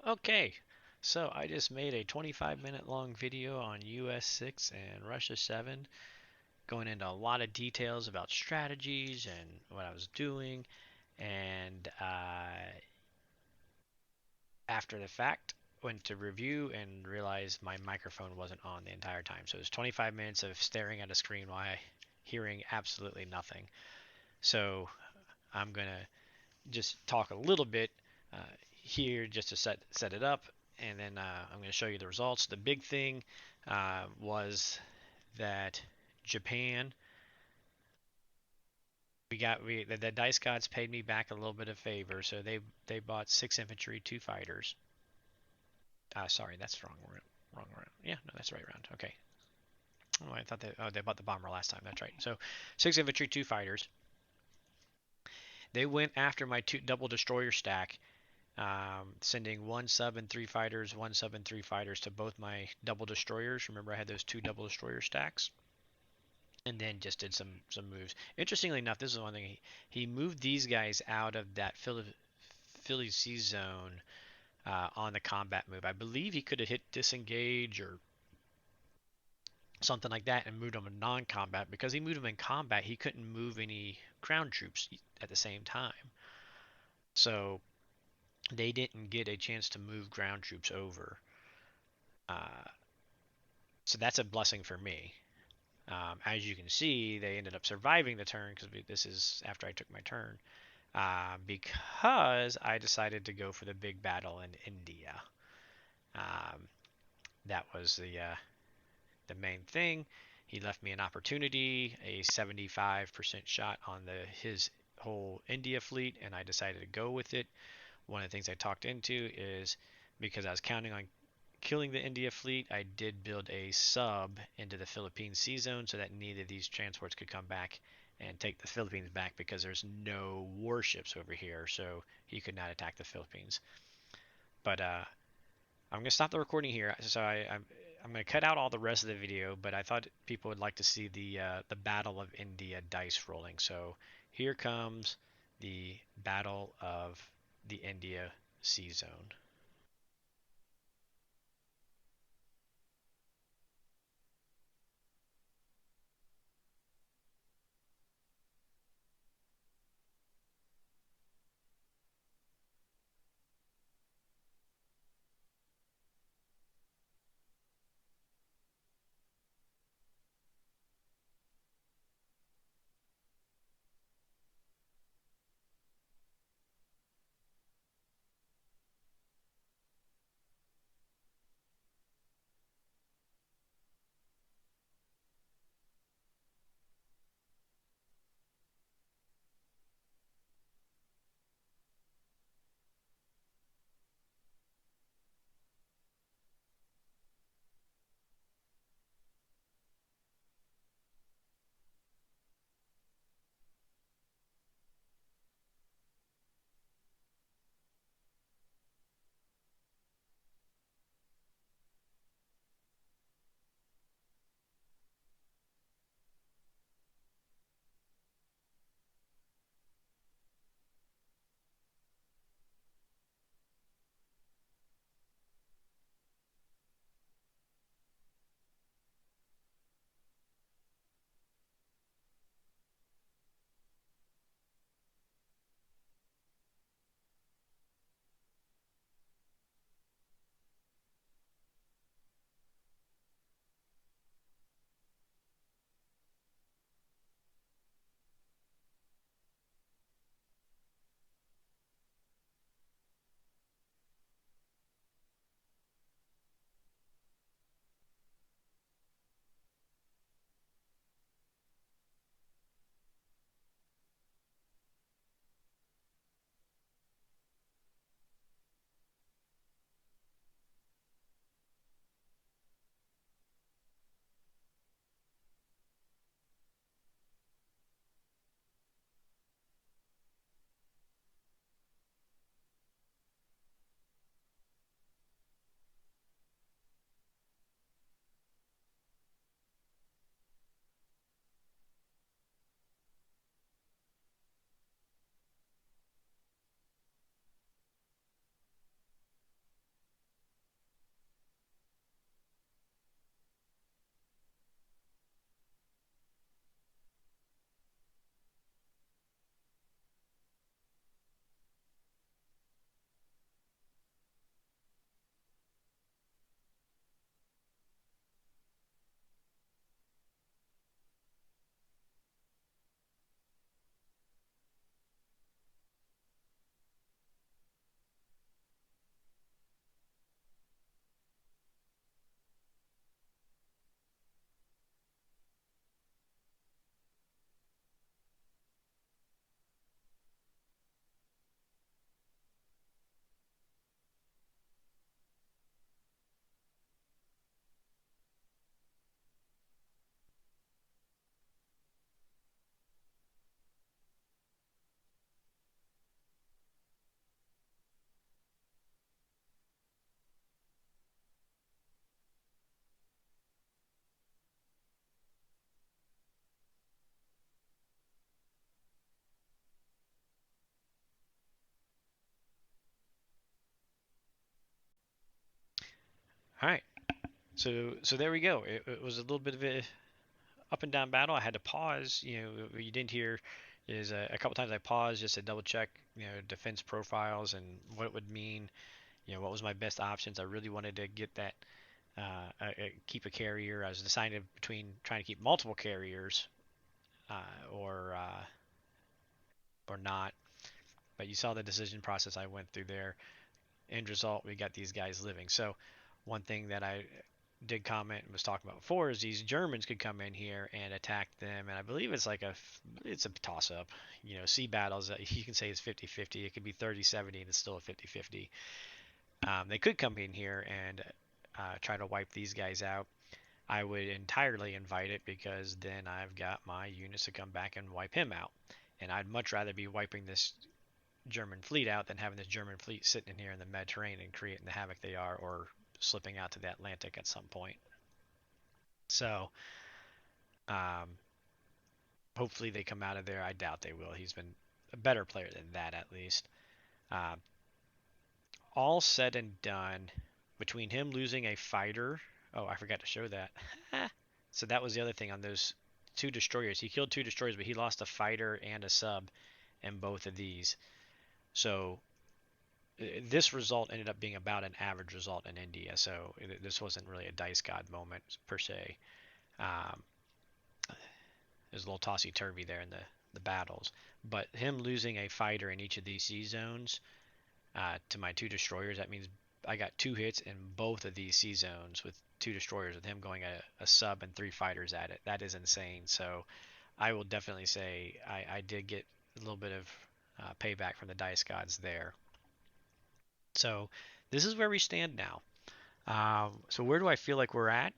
Okay, so I just made a 25-minute long video on US 6 and Russia 7, going into a lot of details about strategies and what I was doing. And after the fact, went to review and realized my microphone wasn't on the entire time. So it was 25 minutes of staring at a screen while hearing absolutely nothing. So I'm gonna just talk a little bit uh, here just to set it up, and then I'm going to show you the results. The big thing was that Japan, the dice gods paid me back a little bit of favor, so they bought 6 infantry, 2 fighters. Sorry, that's wrong. Wrong round. Yeah, no, that's the right round. Okay. Oh, I thought they bought the bomber last time. That's right. So 6 infantry, 2 fighters. They went after my two double destroyer stack, sending 1 sub and 3 fighters, 1 sub and 3 fighters to both my double destroyers. Remember, I had those two double destroyer stacks, and then just did some moves. Interestingly enough, this is one thing he moved these guys out of that Philly C zone on the combat move. I believe he could have hit disengage or something like that and moved them in non-combat. Because he moved them in combat, he couldn't move any ground troops at the same time. So they didn't get a chance to move ground troops over. Uh, So that's a blessing for me. As you can see, they ended up surviving the turn because this is after I took my turn. Because I decided to go for the big battle in India. Um, that was the main thing. He left me an opportunity, a 75% shot on his whole India fleet, and I decided to go with it. One of the things I talked into is because I was counting on killing the India fleet, I did build a sub into the Philippine sea zone so that neither of these transports could come back and take the Philippines back because there's no warships over here, so he could not attack the Philippines. But I'm gonna stop the recording here. So I'm gonna cut out all the rest of the video, but I thought people would like to see the Battle of India dice rolling. So here comes the Battle of the India Sea Zone. All right. So there we go. It was a little bit of a up and down battle. I had to pause. What you didn't hear is a couple times I paused just to double check, defense profiles and what it would mean. What was my best options. I really wanted to get that, keep a carrier. I was deciding between trying to keep multiple carriers, or not. But you saw the decision process I went through there. End result, we got these guys living. So one thing that I did comment and was talking about before is these Germans could come in here and attack them, and I believe it's a toss up. Sea battles, you can say it's 50-50. It could be 30-70 and it's still a 50-50. They could come in here and try to wipe these guys out. I would entirely invite it because then I've got my units to come back and wipe him out. And I'd much rather be wiping this German fleet out than having this German fleet sitting in here in the Mediterranean creating the havoc they are, or slipping out to the Atlantic at some point. So um, hopefully they come out of there. I doubt they will. He's been a better player than that, at least. Uh, all said and done, between him losing a fighter, oh, I forgot to show that. So that was the other thing on those two destroyers. He killed two destroyers, but he lost a fighter and a sub in both of these. So this result ended up being about an average result in India. So this wasn't really a dice god moment per se. Um, There's a little tossy turvy there in the battles. But him losing a fighter in each of these sea zones, to my two destroyers, that means I got two hits in both of these sea zones with two destroyers, with him going a sub and three fighters at it. That is insane. So I will definitely say I did get a little bit of payback from the dice gods there. So this is where we stand now. So where do I feel like we're at?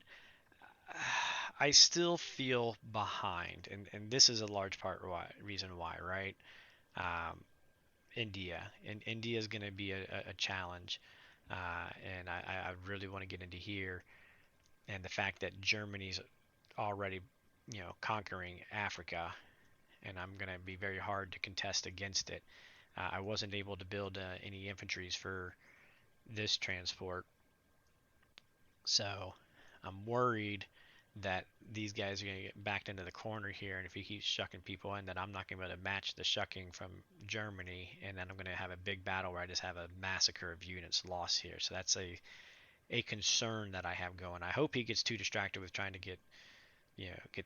I still feel behind, and this is a large part reason why, right? Um, India, and India is going to be a challenge, and I really want to get into here, and the fact that Germany's already, conquering Africa, and I'm going to be very hard to contest against it. I wasn't able to build any infantries for this transport, so I'm worried that these guys are going to get backed into the corner here, and if he keeps shucking people in, that I'm not going to be able to match the shucking from Germany, and then I'm going to have a big battle where I just have a massacre of units lost here. So that's a concern that I have going. I hope he gets too distracted with trying to get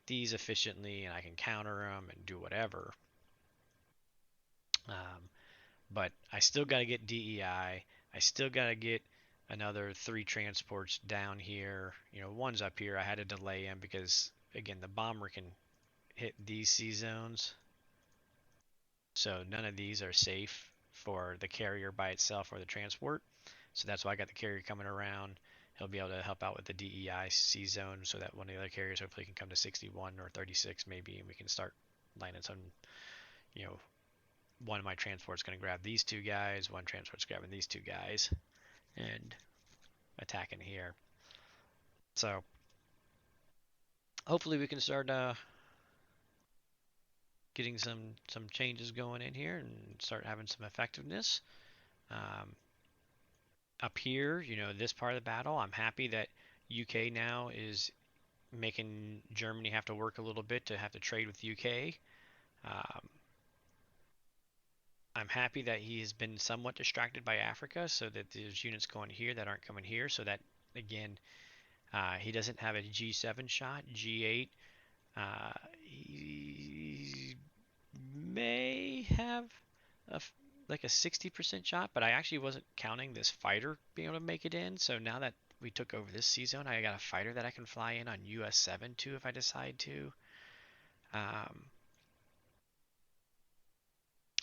these efficiently, and I can counter them and do whatever. Um, but I still got to get DEI. I still got to get another three transports down here. One's up here. I had to delay him because, again, the bomber can hit these sea zones. So none of these are safe for the carrier by itself or the transport. So that's why I got the carrier coming around. He'll be able to help out with the DEI sea zone so that one of the other carriers hopefully can come to 61 or 36 maybe, and we can start landing some, you know, one of my transport's going to grab these two guys, one transport's grabbing these two guys, and attacking here. So hopefully we can start getting some changes going in here and start having some effectiveness. Um, Up here, this part of the battle, I'm happy that UK now is making Germany have to work a little bit to have to trade with UK. Um, I'm happy that he has been somewhat distracted by Africa, so that there's units going here that aren't coming here. So that, again, he doesn't have a G7 shot, G8. He may have a like a 60% shot, but I actually wasn't counting this fighter being able to make it in. So now that we took over this sea zone, I got a fighter that I can fly in on US 7 too if I decide to. Um,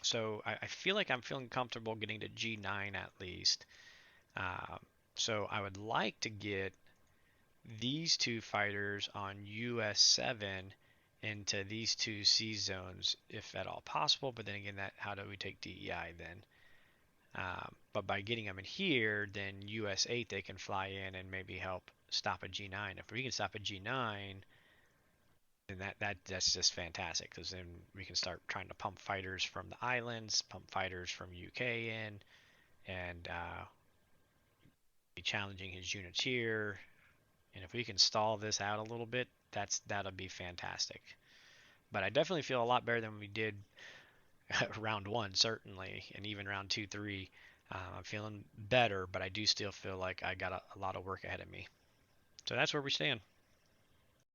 so I feel like I'm feeling comfortable getting to G9 at least. Um, so I would like to get these two fighters on US 7 into these two sea zones if at all possible. But then again, that how do we take DEI then? But by getting them in here, then US 8 they can fly in and maybe help stop a G9. If we can stop a G9, then that's just fantastic because then we can start trying to pump fighters from the islands, pump fighters from UK in, and be challenging his units here. And if we can stall this out a little bit, that'll be fantastic. But I definitely feel a lot better than we did round one, certainly, and even round two, three. I'm feeling better, but I do still feel like I got a lot of work ahead of me. So that's where we stand.